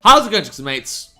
How's it going, chicks and mates?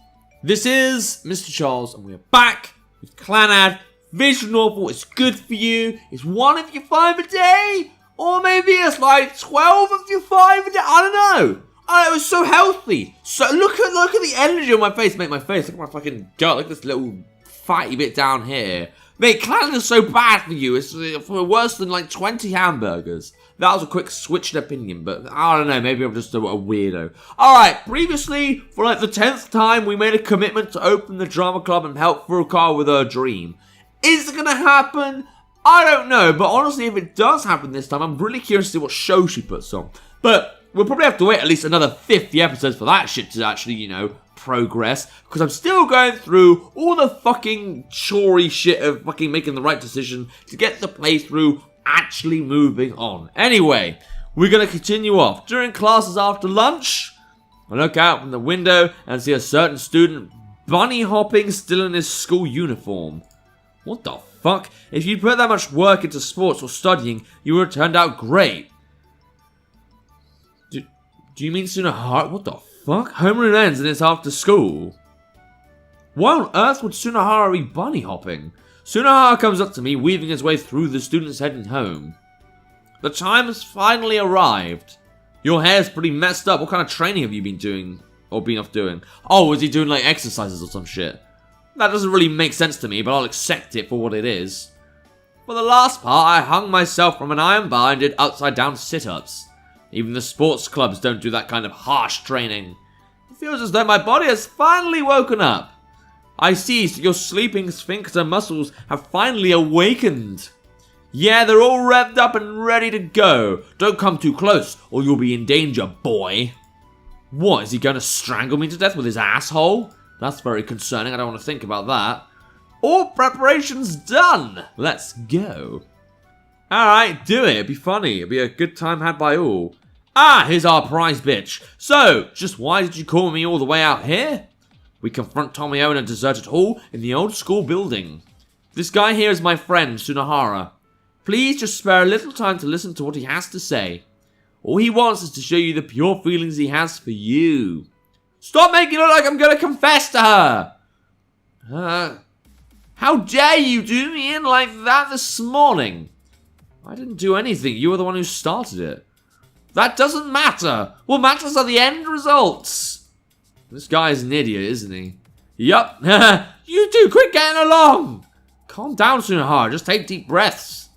This is Mrjacharles, and we're back with Clannad. Visual novel is good for you. It's 1 if you 5 a day, or maybe it's like 12 if you 5 a day. I don't know. It was so healthy. So look at the energy on my face. Mate, my face. Look at my fucking gut. Look at this little fatty bit down here. Mate, Clannad is so bad for you. It's worse than like 20 hamburgers. That was a quick switch in opinion, but I don't know, maybe I'm just a weirdo. Alright, previously, for like the 10th time, we made a commitment to open the drama club and help Furukawa with her dream. Is it gonna happen? I don't know, but honestly, if it does happen this time, I'm really curious to see what show she puts on. But we'll probably have to wait at least another 50 episodes for that shit to actually, you know, progress, because I'm still going through all the fucking chorey shit of fucking making the right decision to get the playthrough actually moving on. Anyway, we're going to continue off. During classes after lunch, I look out from the window and see a certain student bunny hopping still in his school uniform. What the fuck? If you'd put that much work into sports or studying, you would have turned out great. Do you mean Sunahara? What the fuck? Homeroom ends and it's after school. Why on earth would Sunahara be bunny hopping? Sunahara comes up to me, weaving his way through the students heading home. The time has finally arrived. Your hair's pretty messed up. What kind of training have you been doing? Or been off doing? Oh, is he doing like exercises or some shit? That doesn't really make sense to me, but I'll accept it for what it is. For the last part, I hung myself from an iron bar and did upside down sit-ups. Even the sports clubs don't do that kind of harsh training. It feels as though my body has finally woken up. I see, so your sleeping sphincter muscles have finally awakened. Yeah, they're all revved up and ready to go. Don't come too close, or you'll be in danger, boy. What, is he going to strangle me to death with his asshole? That's very concerning, I don't want to think about that. All preparations done. Let's go. Alright, do it. It'd be funny. It'd be a good time had by all. Ah, here's our prize bitch. So, just why did you call me all the way out here? We confront Tomio in a deserted hall in the old school building. This guy here is my friend, Sunahara. Please just spare a little time to listen to what he has to say. All he wants is to show you the pure feelings he has for you. Stop making it look like I'm going to confess to her! How dare you do me in like that this morning? I didn't do anything, you were the one who started it. That doesn't matter! What matters are the end results! This guy is an idiot, isn't he? Yup. You two, quit getting along! Calm down, Sunahara. Just take deep breaths.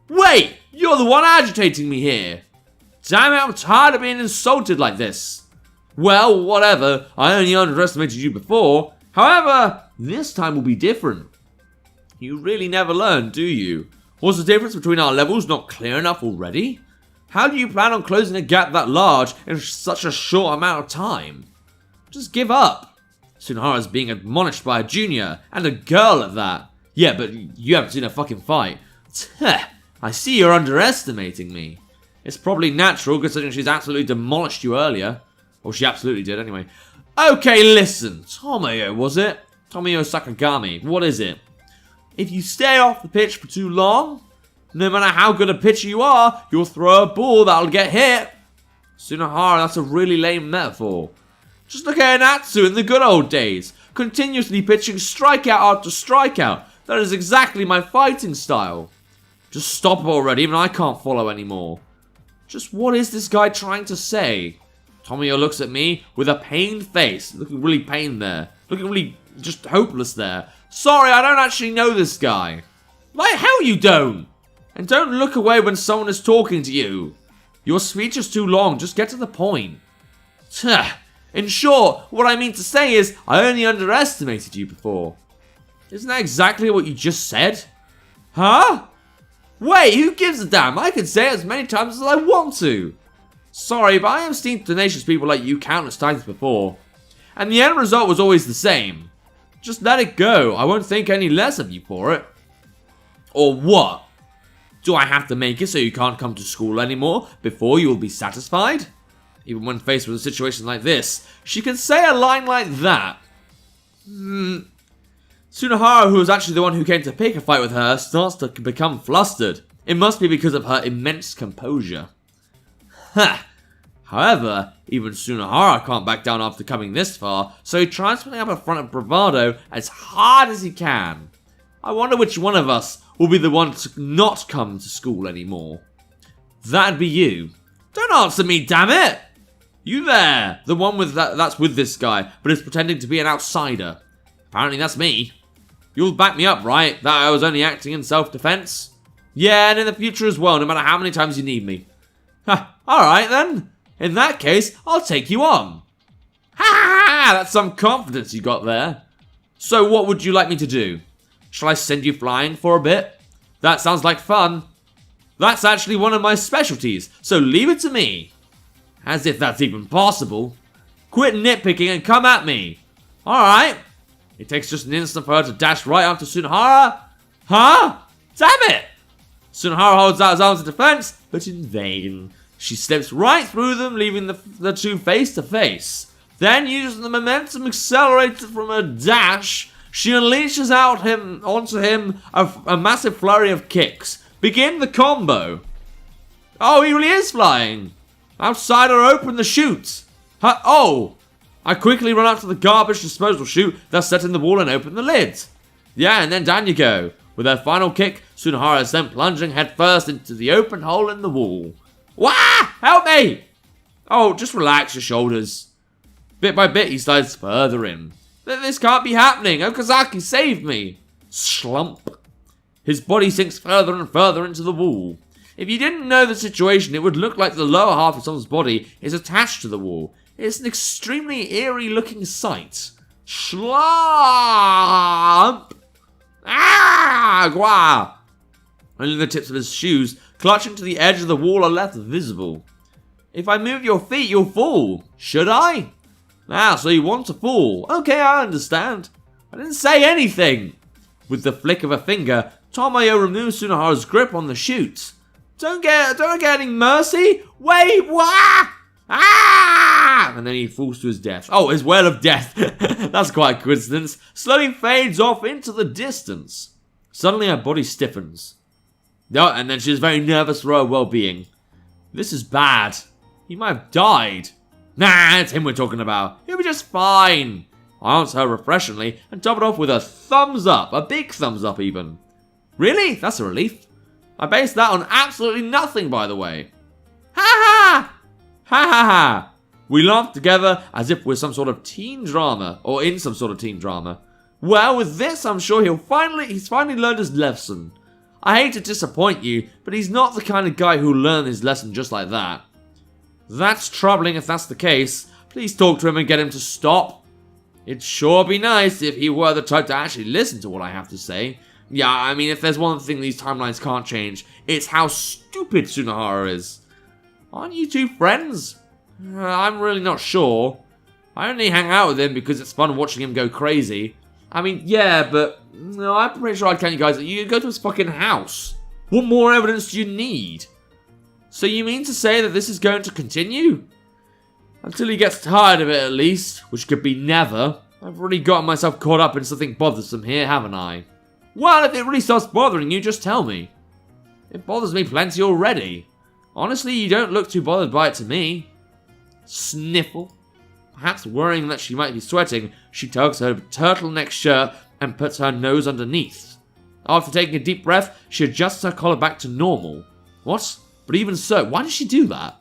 Wait! You're the one agitating me here. Damn it, I'm tired of being insulted like this. Well, whatever. I only underestimated you before. However, this time will be different. You really never learn, do you? What's the difference between our levels not clear enough already? How do you plan on closing a gap that large in such a short amount of time? Just give up. Sunahara's being admonished by a junior, and a girl at that. Yeah, but you haven't seen her fucking fight. I see you're underestimating me. It's probably natural considering she's absolutely demolished you earlier. Well, she absolutely did anyway. Okay, listen. Tomio, was it? Tomio Sakagami. What is it? If you stay off the pitch for too long, no matter how good a pitcher you are, you'll throw a ball that'll get hit. Sunahara, that's a really lame metaphor. Just look at Inatsu in the good old days. Continuously pitching strikeout after strikeout. That is exactly my fighting style. Just stop already, even I can't follow anymore. Just what is this guy trying to say? Tomio looks at me with a pained face. Looking really pained there. Looking really just hopeless there. Sorry, I don't actually know this guy. Like hell you don't. And don't look away when someone is talking to you. Your speech is too long, just get to the point. In short, what I mean to say is, I only underestimated you before. Isn't that exactly what you just said? Huh? Wait, who gives a damn? I can say it as many times as I want to. Sorry, but I have seen tenacious people like you countless times before. And the end result was always the same. Just let it go, I won't think any less of you for it. Or what? Do I have to make it so you can't come to school anymore before you will be satisfied? Even when faced with a situation like this, she can say a line like that. Sunahara, who was actually the one who came to pick a fight with her, starts to become flustered. It must be because of her immense composure. Ha! However, even Tsunohara can't back down after coming this far, so he tries putting up a front of bravado as hard as he can. I wonder which one of us will be the one to not come to school anymore. That'd be you. Don't answer me, damn it! You there, the one with that's with this guy, but is pretending to be an outsider. Apparently that's me. You'll back me up, right? That I was only acting in self-defense? Yeah, and in the future as well, no matter how many times you need me. Ha, alright then. In that case, I'll take you on. Ha ha ha! That's some confidence you got there. So what would you like me to do? Shall I send you flying for a bit? That sounds like fun. That's actually one of my specialties, so leave it to me. As if that's even possible. Quit nitpicking and come at me. Alright. It takes just an instant for her to dash right after Tsunohara. Huh? Damn it! Tsunohara holds out his arms in defense, but in vain. She slips right through them, leaving the two face to face. Then, using the momentum accelerated from her dash, she unleashes onto him a massive flurry of kicks. Begin the combo. Oh, he really is flying. Outside or open the chute. Oh! I quickly run up to the garbage disposal chute, thus setting the wall and open the lid. Yeah, and then down you go. With her final kick, Tsunohara is then plunging headfirst into the open hole in the wall. Wah! Help me! Oh, just relax your shoulders. Bit by bit, he slides further in. This can't be happening. Okazaki, save me. Slump. His body sinks further and further into the wall. If you didn't know the situation, it would look like the lower half of someone's body is attached to the wall. It's an extremely eerie-looking sight. Slump! Ah! Gwa! Only the tips of his shoes, clutching to the edge of the wall, are left visible. If I move your feet, you'll fall. Should I? Ah, so you want to fall. Okay, I understand. I didn't say anything. With the flick of a finger, Tamayo removes Tsunohara's grip on the chute. Don't get any mercy. Wait, wah! Ah! And then he falls to his death. Oh, his wail of death. That's quite a coincidence. Slowly fades off into the distance. Suddenly her body stiffens. Oh, and then she's very nervous for her well-being. This is bad. He might have died. Nah, it's him we're talking about. He'll be just fine. I answer her refreshingly and top it off with a thumbs up. A big thumbs up even. Really? That's a relief. I based that on absolutely nothing, by the way. Ha ha! Ha ha ha! We laugh together as if we're some sort of teen drama, or in some sort of teen drama. Well, with this, I'm sure he's finally learned his lesson. I hate to disappoint you, but he's not the kind of guy who'll learn his lesson just like that. That's troubling if that's the case. Please talk to him and get him to stop. It'd sure be nice if he were the type to actually listen to what I have to say. Yeah, I mean, if there's one thing these timelines can't change, it's how stupid Tsunohara is. Aren't you two friends? I'm really not sure. I only hang out with him because it's fun watching him go crazy. I mean, yeah, but no, I'm pretty sure I'd count you guys. You go to his fucking house. What more evidence do you need? So you mean to say that this is going to continue? Until he gets tired of it, at least, which could be never. I've really gotten myself caught up in something bothersome here, haven't I? Well, if it really starts bothering you, just tell me. It bothers me plenty already. Honestly, you don't look too bothered by it to me. Sniffle. Perhaps worrying that she might be sweating, she tugs her turtleneck shirt and puts her nose underneath. After taking a deep breath, she adjusts her collar back to normal. What? But even so, why does she do that?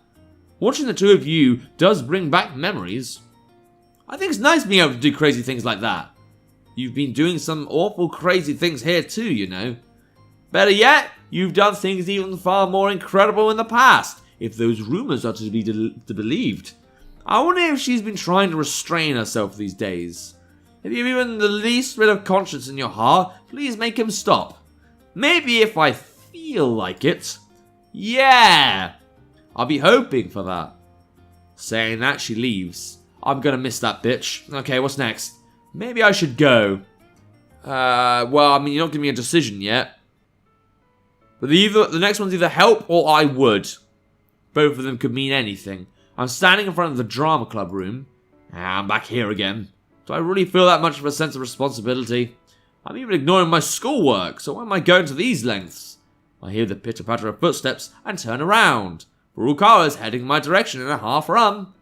Watching the two of you does bring back memories. I think it's nice being able to do crazy things like that. You've been doing some awful crazy things here too, you know. Better yet, you've done things even far more incredible in the past, if those rumors are to be believed. I wonder if she's been trying to restrain herself these days. If you've even the least bit of conscience in your heart, please make him stop. Maybe if I feel like it. Yeah! I'll be hoping for that. Saying that, she leaves. I'm gonna miss that bitch. Okay, what's next? Maybe I should go. Well, I mean, you're not giving me a decision yet. But the next one's either help or I would. Both of them could mean anything. I'm standing in front of the drama club room. I'm back here again. Do I really feel that much of a sense of responsibility? I'm even ignoring my schoolwork, so why am I going to these lengths? I hear the pitter-patter of footsteps and turn around. Furukawa is heading in my direction in a half run.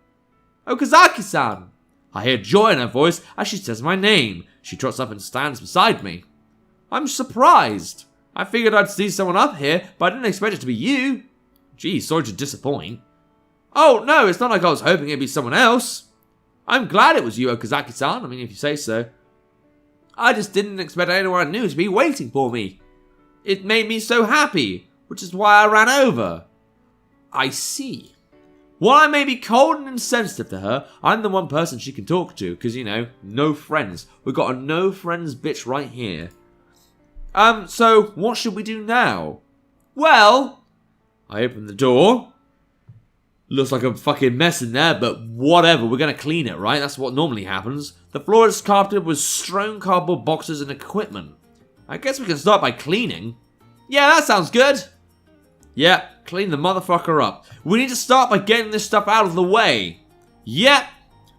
Okazaki-san! I hear joy in her voice as she says my name. She trots up and stands beside me. I'm surprised. I figured I'd see someone up here, but I didn't expect it to be you. Gee, sorry to disappoint. Oh, no, it's not like I was hoping it'd be someone else. I'm glad it was you, Okazaki-san. I mean, if you say so. I just didn't expect anyone I knew to be waiting for me. It made me so happy, which is why I ran over. I see. While I may be cold and insensitive to her, I'm the one person she can talk to, because, you know, no friends. We've got a no friends bitch right here. So, what should we do now? Well, I open the door. Looks like a fucking mess in there, but whatever, we're gonna clean it, right? That's what normally happens. The floor is carpeted with strewn cardboard boxes and equipment. I guess we can start by cleaning. Yeah, that sounds good. Yeah, clean the motherfucker up. We need to start by getting this stuff out of the way. Yep.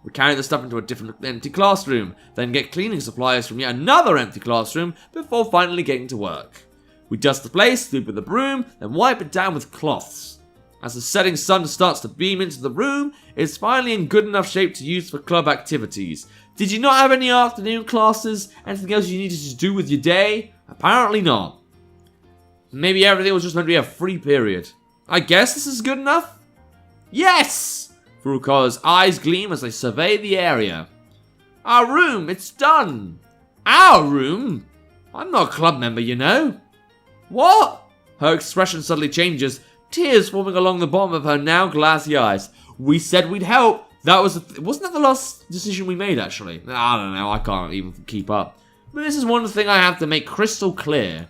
We carry the stuff into a different empty classroom, then get cleaning supplies from yet another empty classroom before finally getting to work. We dust the place, sweep with a broom, then wipe it down with cloths. As the setting sun starts to beam into the room, it's finally in good enough shape to use for club activities. Did you not have any afternoon classes? Anything else you needed to do with your day? Apparently not. Maybe everything was just meant to be a free period. I guess this is good enough? Yes! Furukawa's eyes gleam as they survey the area. Our room, it's done. Our room? I'm not a club member, you know. What? Her expression suddenly changes, tears forming along the bottom of her now glassy eyes. We said we'd help. That was wasn't that the last decision we made, actually? I don't know, I can't even keep up. But this is one thing I have to make crystal clear.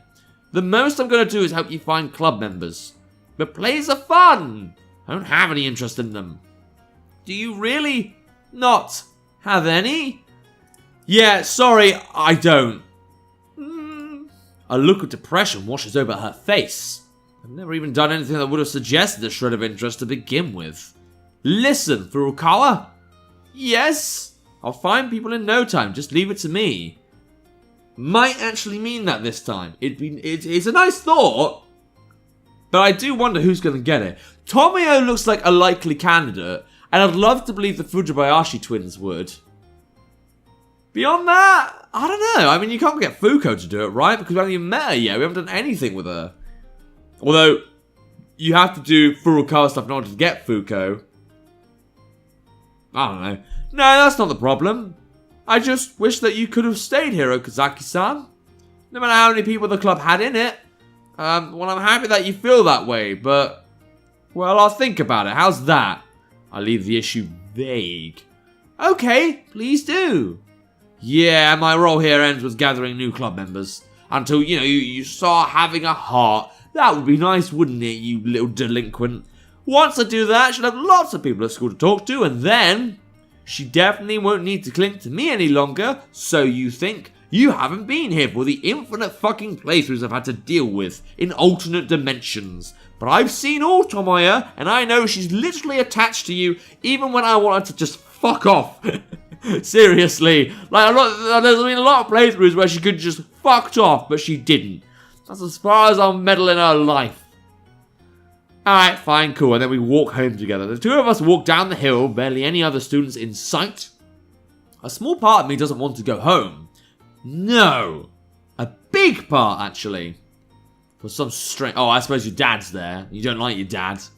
The most I'm going to do is help you find club members. But plays are fun. I don't have any interest in them. Do you really not have any? Yeah, sorry, I don't. A look of depression washes over her face. I've never even done anything that would have suggested a shred of interest to begin with. Listen, Furukawa. Yes, I'll find people in no time, just leave it to me. Might actually mean that this time. It's a nice thought, but I do wonder who's going to get it. Tomio looks like a likely candidate, and I'd love to believe the Fujibayashi twins would. Beyond that, I don't know. I mean, you can't get Fuko to do it, right? Because we haven't even met her yet. We haven't done anything with her. Although, you have to do Furukawa stuff in order to get Fuko. I don't know. No, that's not the problem. I just wish that you could have stayed here, Okazaki-san. No matter how many people the club had in it. Well, I'm happy that you feel that way, but... Well, I'll think about it. How's that? I'll leave the issue vague. Okay, please do. Yeah, my role here ends with gathering new club members. Until, you start having a heart. That would be nice, wouldn't it, you little delinquent? Once I do that, she'll have lots of people at school to talk to, and then... She definitely won't need to cling to me any longer, so you think. You haven't been here for the infinite fucking playthroughs I've had to deal with in alternate dimensions. But I've seen all Tomoya, and I know she's literally attached to you, even when I want her to just fuck off. Seriously. There's been a lot of playthroughs where she could just fucked off, but she didn't. That's as far as I'll meddle in her life. Alright, fine, cool, and then we walk home together. The two of us walk down the hill, barely any other students in sight. A small part of me doesn't want to go home. No! A big part, actually. For some strange... Oh, I suppose your dad's there. You don't like your dad. For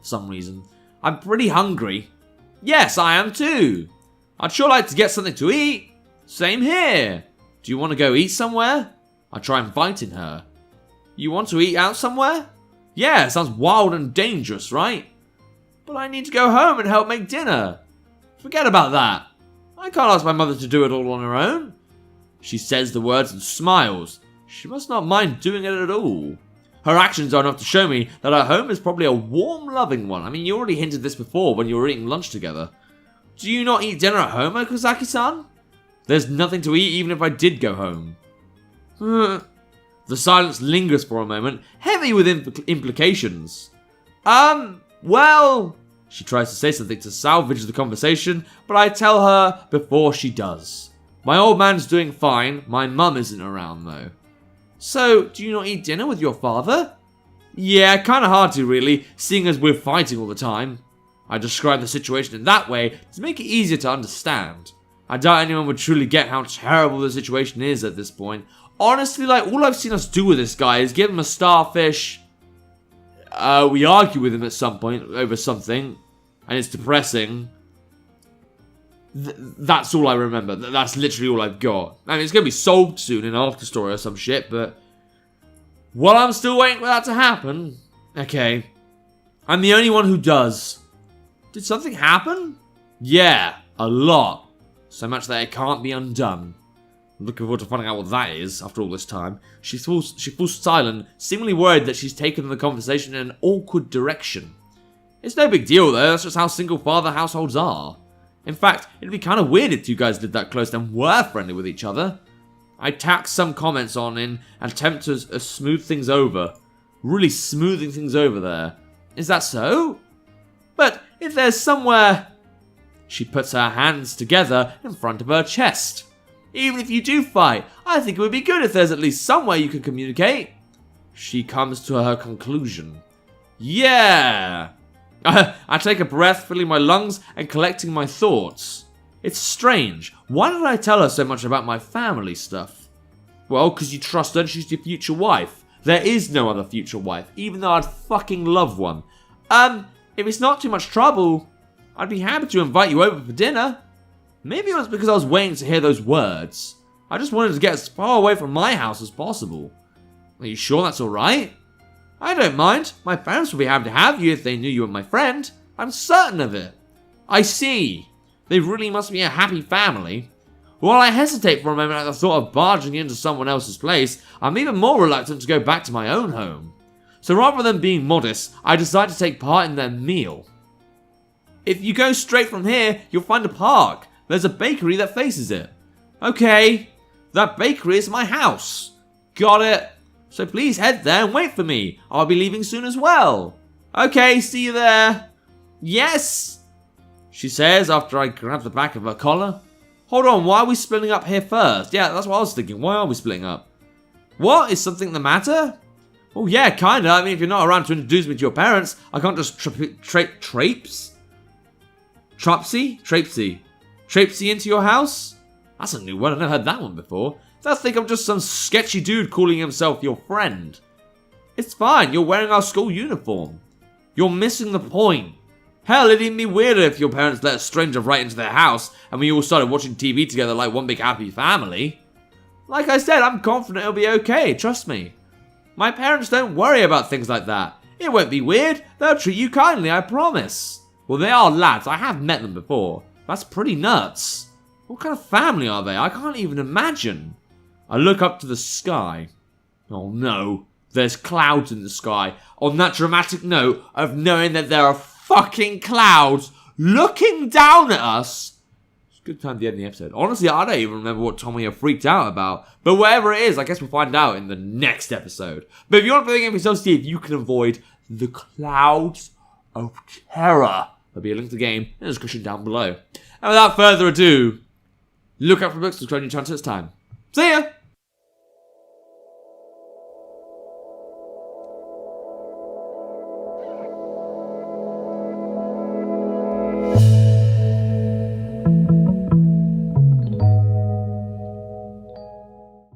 some reason. I'm pretty hungry. Yes, I am too. I'd sure like to get something to eat. Same here. Do you want to go eat somewhere? I try inviting her. You want to eat out somewhere? Yeah, sounds wild and dangerous, right? But I need to go home and help make dinner. Forget about that. I can't ask my mother to do it all on her own. She says the words and smiles. She must not mind doing it at all. Her actions are enough to show me that her home is probably a warm, loving one. I mean, you already hinted this before when you were eating lunch together. Do you not eat dinner at home, Okazaki-san? There's nothing to eat even if I did go home. The silence lingers for a moment, heavy with implications. Well... She tries to say something to salvage the conversation, but I tell her before she does. My old man's doing fine, my mum isn't around though. So, do you not eat dinner with your father? Yeah, kinda hard to really, seeing as we're fighting all the time. I describe the situation in that way to make it easier to understand. I doubt anyone would truly get how terrible the situation is at this point. Honestly, like, all I've seen us do with this guy is give him a starfish. We argue with him at some point over something, and it's depressing. That's all I remember. That's literally all I've got. I mean, it's going to be solved soon in After Story or some shit, but while I'm still waiting for that to happen, okay, I'm the only one who does. Did something happen? Yeah, a lot. So much that it can't be undone. I'm looking forward to finding out what that is after all this time. She falls silent, seemingly worried that she's taken the conversation in an awkward direction. It's no big deal though, that's just how single-father households are. In fact, it'd be kind of weird if two guys lived that close and were friendly with each other. I tack some comments on in an attempt to smooth things over. Really smoothing things over there. Is that so? But if there's somewhere... She puts her hands together in front of her chest. Even if you do fight, I think it would be good if there's at least somewhere you can communicate. She comes to her conclusion. Yeah! I take a breath, filling my lungs and collecting my thoughts. It's strange. Why did I tell her so much about my family stuff? Well, because you trust her and she's your future wife. There is no other future wife, even though I'd fucking love one. If it's not too much trouble, I'd be happy to invite you over for dinner. Maybe it was because I was waiting to hear those words. I just wanted to get as far away from my house as possible. Are you sure that's alright? I don't mind. My parents would be happy to have you if they knew you were my friend. I'm certain of it. I see. They really must be a happy family. While I hesitate for a moment at the thought of barging into someone else's place, I'm even more reluctant to go back to my own home. So rather than being modest, I decide to take part in their meal. If you go straight from here, you'll find a park. There's a bakery that faces it. Okay, that bakery is my house. Got it. So please head there and wait for me. I'll be leaving soon as well. Okay, see you there. Yes, she says after I grab the back of her collar. Hold on, why are we splitting up here first? Yeah, that's what I was thinking. Why are we splitting up? What? Is something the matter? Oh yeah, kinda. I mean, if you're not around to introduce me to your parents, I can't just traipse into your house? That's a new one. I've never heard that one before. They'll think I'm just some sketchy dude calling himself your friend. It's fine, you're wearing our school uniform. You're missing the point. Hell, it'd even be weirder if your parents let a stranger right into their house and we all started watching TV together like one big happy family. Like I said, I'm confident it'll be okay, trust me. My parents don't worry about things like that. It won't be weird, they'll treat you kindly, I promise. Well, they are lads, I have met them before. That's pretty nuts. What kind of family are they? I can't even imagine. I look up to the sky. Oh no, there's clouds in the sky. On that dramatic note of knowing that there are fucking clouds looking down at us. It's a good time to end the episode. Honestly, I don't even remember what Tommy freaked out about. But whatever it is, I guess we'll find out in the next episode. But if you want to play the game for yourself, see if you can avoid the clouds of terror. There'll be a link to the game in the description down below. And without further ado, look out for books, subscribe to the channel this time. See ya!